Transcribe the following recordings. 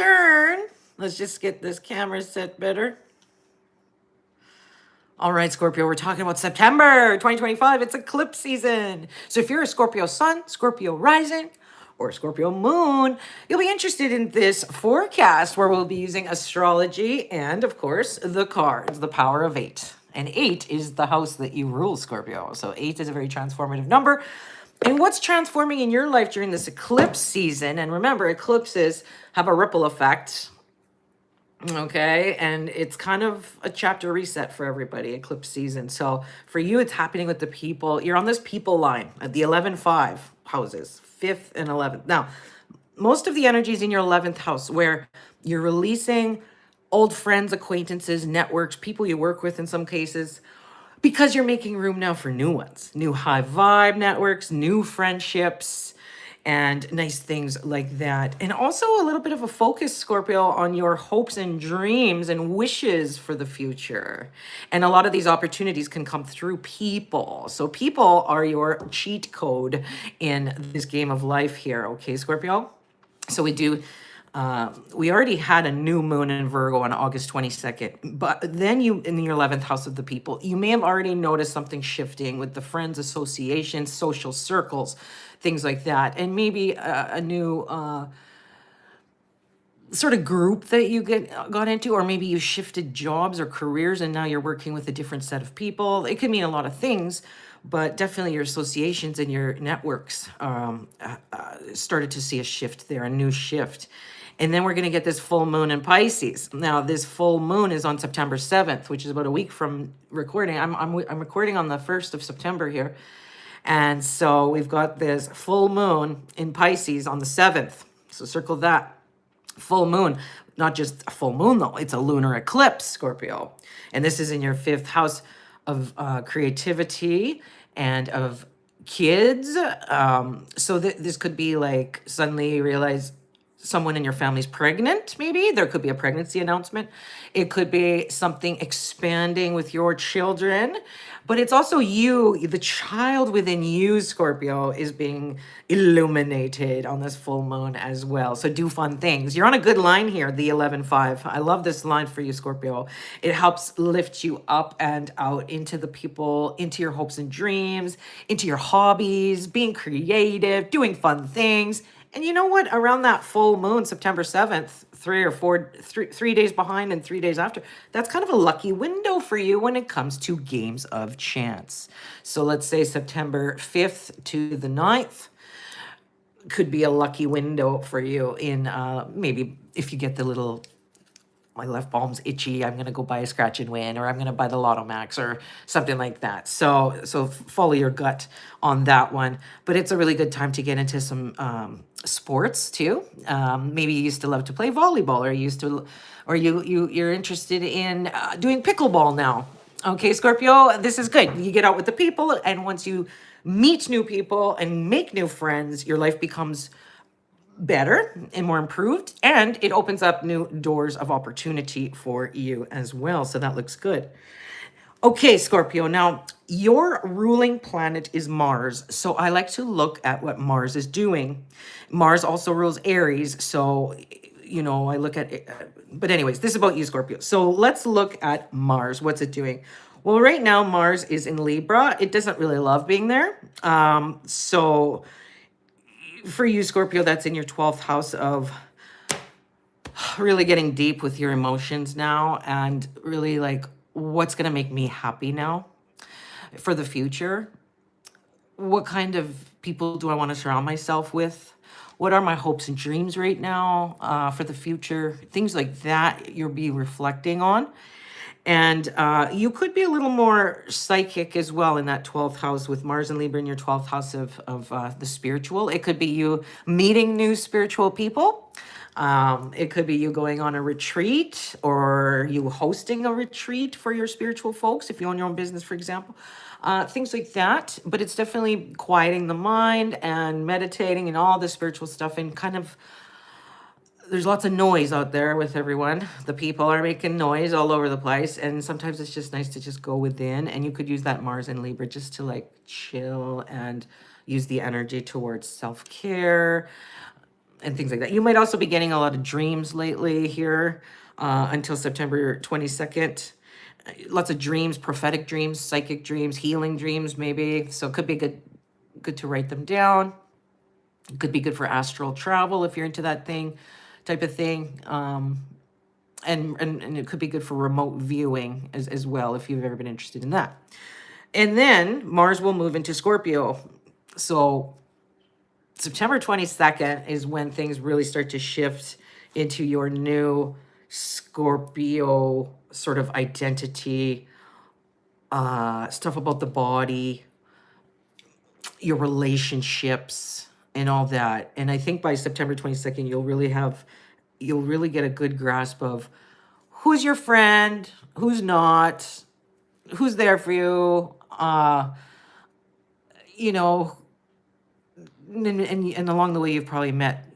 turn. Let's just get this camera set better. All right, Scorpio, we're talking about September 2025. It's eclipse season. So if you're a Scorpio sun, Scorpio rising, or Scorpio moon, you'll be interested in this forecast where we'll be using astrology and, of course, the cards, the power of 8. And 8 is the house that you rule, Scorpio. So 8 is a very transformative number. And what's transforming in your life during this eclipse season? And remember, eclipses have a ripple effect. Okay, and it's kind of a chapter reset for everybody, eclipse season. So for you, it's happening with the people. You're on this people line at the 11-5 houses, 5th and 11th. Now, most of the energy is in your 11th house where you're releasing old friends, acquaintances, networks, people you work with in some cases, because you're making room now for new ones, new high vibe networks, new friendships, and nice things like that. And also a little bit of a focus, Scorpio, on your hopes and dreams and wishes for the future. And a lot of these opportunities can come through people. So people are your cheat code in this game of life here, okay, Scorpio? So we already had a new moon in Virgo on August 22nd, but then you, in your 11th house of the people, you may have already noticed something shifting with the friends, associations, social circles, things like that. And maybe a new sort of group that you got into, or maybe you shifted jobs or careers and now you're working with a different set of people. It could mean a lot of things, but definitely your associations and your networks started to see a shift there, a new shift. And then we're going to get this full moon in Pisces. Now, this full moon is on September 7th, which is about a week from recording. I'm recording on the 1st of September here. And so we've got this full moon in Pisces on the 7th. So circle that. Full moon, not just a full moon though, it's a lunar eclipse, Scorpio. And this is in your 5th house of creativity and of kids. So this could be like suddenly you realize someone in your family's pregnant, maybe. There could be a pregnancy announcement. It could be something expanding with your children. But it's also you, the child within you, Scorpio, is being illuminated on this full moon as well. So do fun things. You're on a good line here, the 11-5. I love this line for you, Scorpio. It helps lift you up and out into the people, into your hopes and dreams, into your hobbies, being creative, doing fun things. And you know what? Around that full moon, September 7th, 3 days behind and 3 days after, that's kind of a lucky window for you when it comes to games of chance. So let's say September 5th to the 9th could be a lucky window for you in maybe if you get the little, my left palm's itchy, I'm going to go buy a scratch and win, or I'm going to buy the Lotto Max or something like that. So follow your gut on that one. But it's a really good time to get into some sports too. Maybe you used to love to play volleyball, or you're interested in doing pickleball now. Okay, Scorpio, this is good. You get out with the people, and once you meet new people and make new friends, your life becomes better and more improved, and it opens up new doors of opportunity for you as well. So that looks good. Okay, Scorpio, now your ruling planet is Mars. So I like to look at what Mars is doing. Mars also rules Aries. So, you know, I look at it. But anyways, this is about you, Scorpio. So let's look at Mars. What's it doing? Well, right now, Mars is in Libra. It doesn't really love being there. So for you, Scorpio, that's in your 12th house of really getting deep with your emotions now, and really like, what's going to make me happy now for the future? What kind of people do I want to surround myself with? What are my hopes and dreams right now for the future? Things like that you'll be reflecting on. And you could be a little more psychic as well in that 12th house with Mars and Libra in your 12th house of the spiritual. It could be you meeting new spiritual people. It could be you going on a retreat, or you hosting a retreat for your spiritual folks if you own your own business, for example. Things like that. But it's definitely quieting the mind and meditating and all the spiritual stuff, and kind of, there's lots of noise out there with everyone. The people are making noise all over the place. And sometimes it's just nice to just go within. And you could use that Mars and Libra just to like chill and use the energy towards self-care. and things like that. You might also be getting a lot of dreams lately here until September 22nd. Lots of dreams, prophetic dreams, psychic dreams, healing dreams, maybe. So it could be good to write them down. It could be good for astral travel if you're into that type of thing. And it could be good for remote viewing as well if you've ever been interested in that. And then Mars will move into Scorpio. So September 22nd is when things really start to shift into your new Scorpio sort of identity, stuff about the body, your relationships, and all that. And I think by September 22nd, you'll really get a good grasp of who's your friend, who's not, who's there for you, you know, and along the way, you've probably met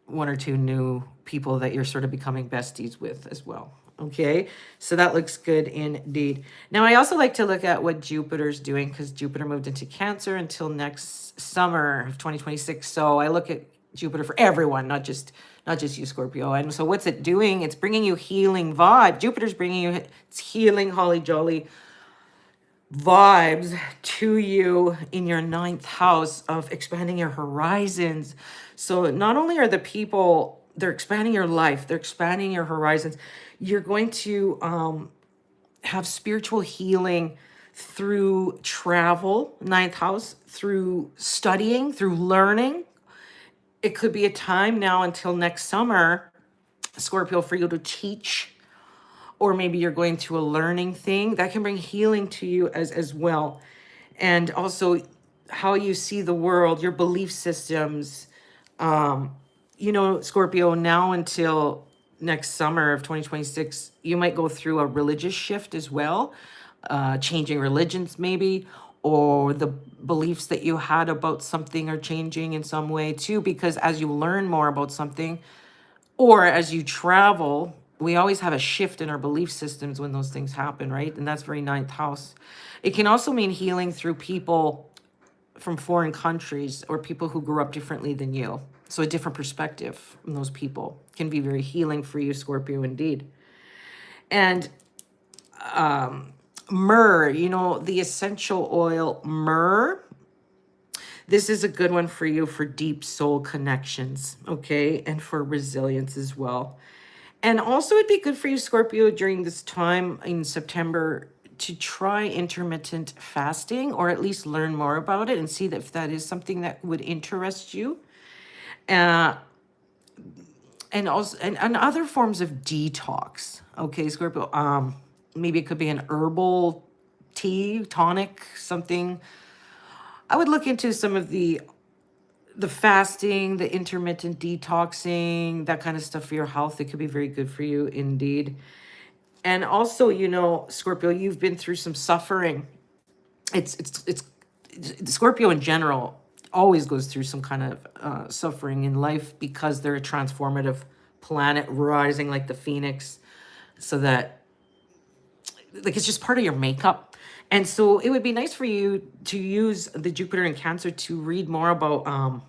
one or two new people that you're sort of becoming besties with as well. Okay, so that looks good indeed. Now, I also like to look at what Jupiter's doing because Jupiter moved into Cancer until next summer of 2026. So I look at Jupiter for everyone, not just you, Scorpio. And so what's it doing? It's bringing you healing vibe. Jupiter's bringing you it's healing, holly jolly vibes to you in your 9th house of expanding your horizons. So not only are the people, they're expanding your life, they're expanding your horizons. You're going to have spiritual healing through travel, 9th house, through studying, through learning. It could be a time now until next summer, Scorpio, for you to teach, or maybe you're going to a learning thing that can bring healing to you as well. And also how you see the world, your belief systems, Scorpio, now until next summer of 2026, you might go through a religious shift as well, changing religions maybe, or the beliefs that you had about something are changing in some way too, because as you learn more about something, or as you travel, we always have a shift in our belief systems when those things happen, right? And that's very 9th house. It can also mean healing through people from foreign countries or people who grew up differently than you. So a different perspective from those people can be very healing for you, Scorpio, indeed. And myrrh, the essential oil myrrh, this is a good one for you for deep soul connections, okay? And for resilience as well. And also it'd be good for you, Scorpio, during this time in September to try intermittent fasting, or at least learn more about it and see if that is something that would interest you. And also and other forms of detox. Okay, Scorpio. Maybe it could be an herbal tea, tonic, something. I would look into some of the fasting, the intermittent detoxing, that kind of stuff for your health. It could be very good for you indeed. And also, Scorpio, you've been through some suffering. It's Scorpio in general always goes through some kind of suffering in life because they're a transformative planet rising like the phoenix. So that, it's just part of your makeup. And so it would be nice for you to use the Jupiter in Cancer to read more about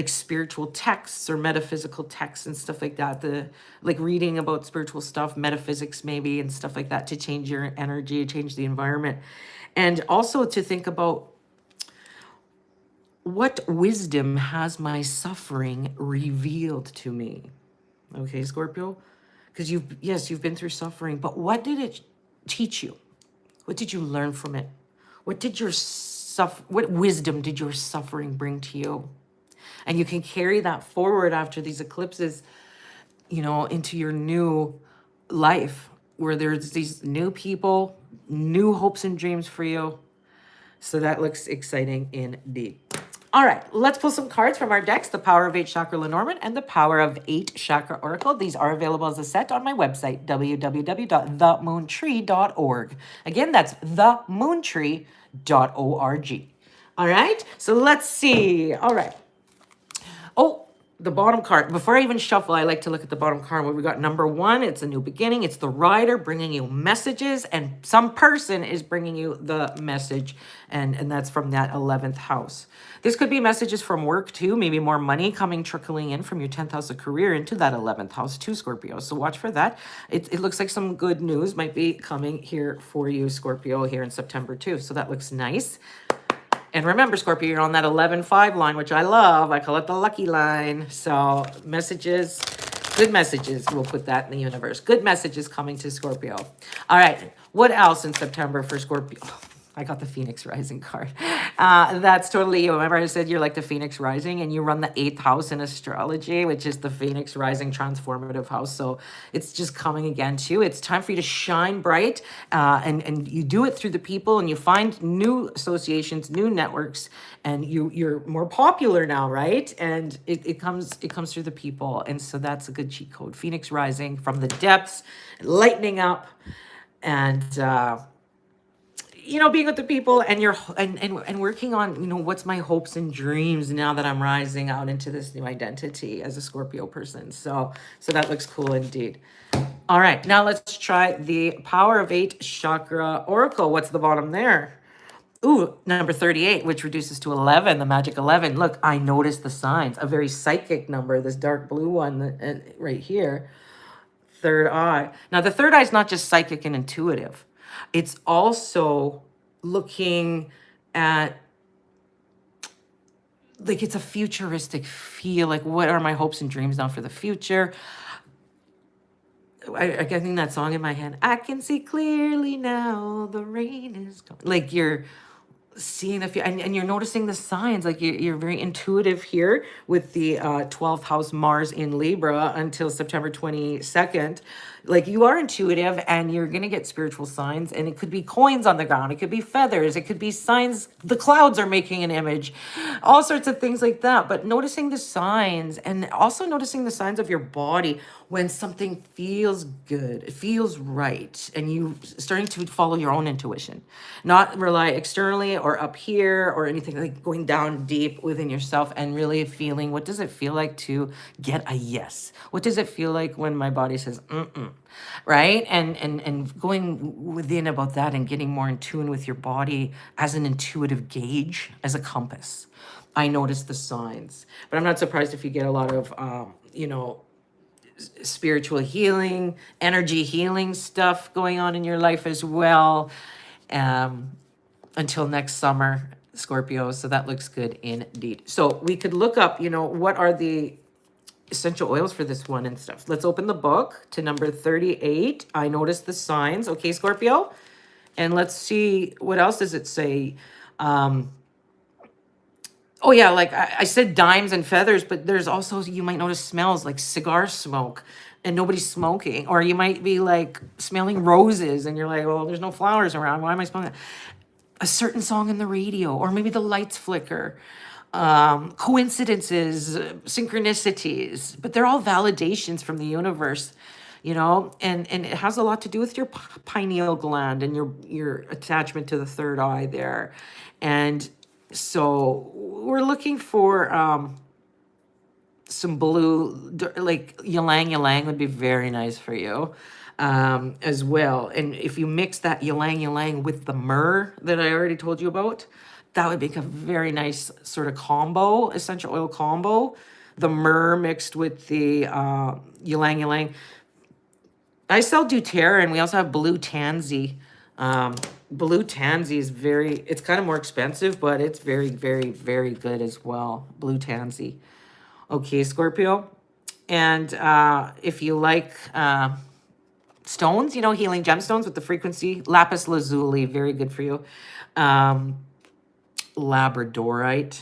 spiritual texts or metaphysical texts and stuff like that. Reading about spiritual stuff, metaphysics maybe, and stuff like that to change your energy, change the environment. And also to think about what wisdom has my suffering revealed to me. Okay, Scorpio? Because you've been through suffering, but what did it teach you? What did you learn from it? What wisdom did your suffering bring to you? And you can carry that forward after these eclipses, into your new life where there's these new people, new hopes and dreams for you. So that looks exciting indeed. All right, let's pull some cards from our decks, the Power of 8 Chakra Lenormand and the Power of 8 Chakra Oracle. These are available as a set on my website, www.themoontree.org. Again, that's themoontree.org. All right, so let's see. All right. Oh, the bottom card, before I even shuffle, I like to look at the bottom card where we got number one. It's a new beginning. It's the rider bringing you messages, and some person is bringing you the message, and that's from that 11th house. This could be messages from work too, maybe more money coming, trickling in from your 10th house of career into that 11th house too, Scorpio. So watch for that. It looks like some good news might be coming here for you, Scorpio, here in September too. So that looks nice. And remember, Scorpio, you're on that 11-5 line, which I love. I call it the lucky line. So messages, good messages. We'll put that in the universe. Good messages coming to Scorpio. All right. What else in September for Scorpio? Oh, I got the Phoenix Rising card. That's totally you. Remember I said you're like the Phoenix Rising, and you run the 8th house in astrology, which is the Phoenix Rising transformative house. So it's just coming again too. It's time for you to shine bright, and you do it through the people, and you find new associations, new networks, and you're more popular now, right? And it comes through the people. And so that's a good cheat code. Phoenix Rising from the depths, lightening up, and being with the people, and you're and working on, what's my hopes and dreams now that I'm rising out into this new identity as a Scorpio person. So that looks cool indeed. All right, now let's try the Power of 8 Chakra Oracle. What's the bottom there? Ooh, number 38, which reduces to 11, the magic 11. Look, I noticed the signs. A very psychic number, this dark blue one right here. Third eye. Now, the third eye is not just psychic and intuitive. It's also looking at, like, it's a futuristic feel. Like, what are my hopes and dreams now for the future? I think that song in my head, I can see clearly now, the rain is gone. Like, you're seeing the and you're noticing the signs. Like, you're very intuitive here with the 12th house Mars in Libra until September 22nd. Like, you are intuitive, and you're going to get spiritual signs, and it could be coins on the ground. It could be feathers. It could be signs. The clouds are making an image, all sorts of things like that. But noticing the signs, and also noticing the signs of your body when something feels good, it feels right, and you starting to follow your own intuition, not rely externally or up here or anything, like going down deep within yourself and really feeling, what does it feel like to get a yes? What does it feel like when my body says, right? And going within about that and getting more in tune with your body as an intuitive gauge, as a compass. I notice the signs, but I'm not surprised if you get a lot of, spiritual healing, energy healing stuff going on in your life as well, until next summer, Scorpio. So that looks good indeed. So we could look up, what are the essential oils for this one and stuff. Let's open the book to number 38. I noticed the signs. Okay, Scorpio. And let's see, what else does it say? Oh yeah, like I said dimes and feathers, but there's also, you might notice smells like cigar smoke and nobody's smoking. Or you might be like smelling roses and you're like, well, there's no flowers around. Why am I smelling that? A certain song in the radio, or maybe the lights flicker. Coincidences, synchronicities, but they're all validations from the universe, and it has a lot to do with your pineal gland and your attachment to the third eye there. And so we're looking for some blue, like ylang ylang would be very nice for you as well. And if you mix that ylang ylang with the myrrh that I already told you about, that would make a very nice sort of combo, essential oil combo. The myrrh mixed with the ylang ylang. I sell doTERRA, and we also have blue tansy. Blue tansy is it's kind of more expensive, but it's very, very, very good as well. Blue tansy. Okay, Scorpio. And if you like stones, healing gemstones with the frequency, lapis lazuli, very good for you. Labradorite,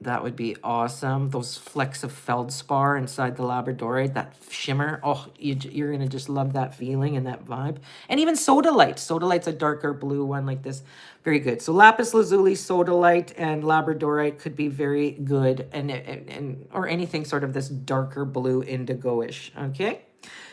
that would be awesome. Those flecks of feldspar inside the labradorite, that shimmer. Oh, you're gonna just love that feeling and that vibe. And even sodalite. Sodalite's a darker blue one like this. Very good. So lapis lazuli, sodalite, and labradorite could be very good, and or anything sort of this darker blue indigo-ish. Okay.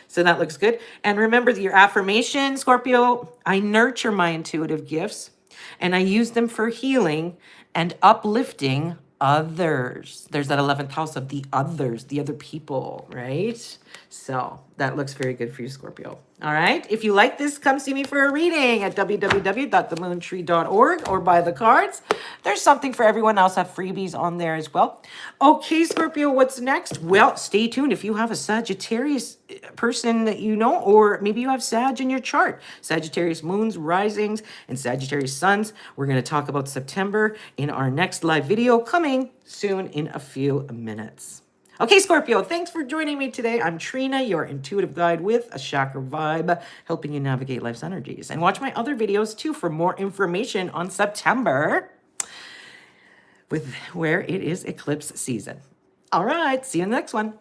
So that looks good. And remember your affirmation, Scorpio. I nurture my intuitive gifts, and I use them for healing and uplifting others. There's that 11th house of the others, the other people, right? So that looks very good for you, Scorpio. All right. If you like this, come see me for a reading at www.themoontree.org or buy the cards. There's something for everyone else. Have freebies on there as well. Okay, Scorpio, what's next? Well, stay tuned. If you have a Sagittarius person that you know, or maybe you have Sag in your chart, Sagittarius moons, risings, and Sagittarius suns, we're going to talk about September in our next live video coming soon in a few minutes. Okay, Scorpio, thanks for joining me today. I'm Trina, your intuitive guide with a chakra vibe, helping you navigate life's energies. And watch my other videos too for more information on September with where it is eclipse season. All right, see you in the next one.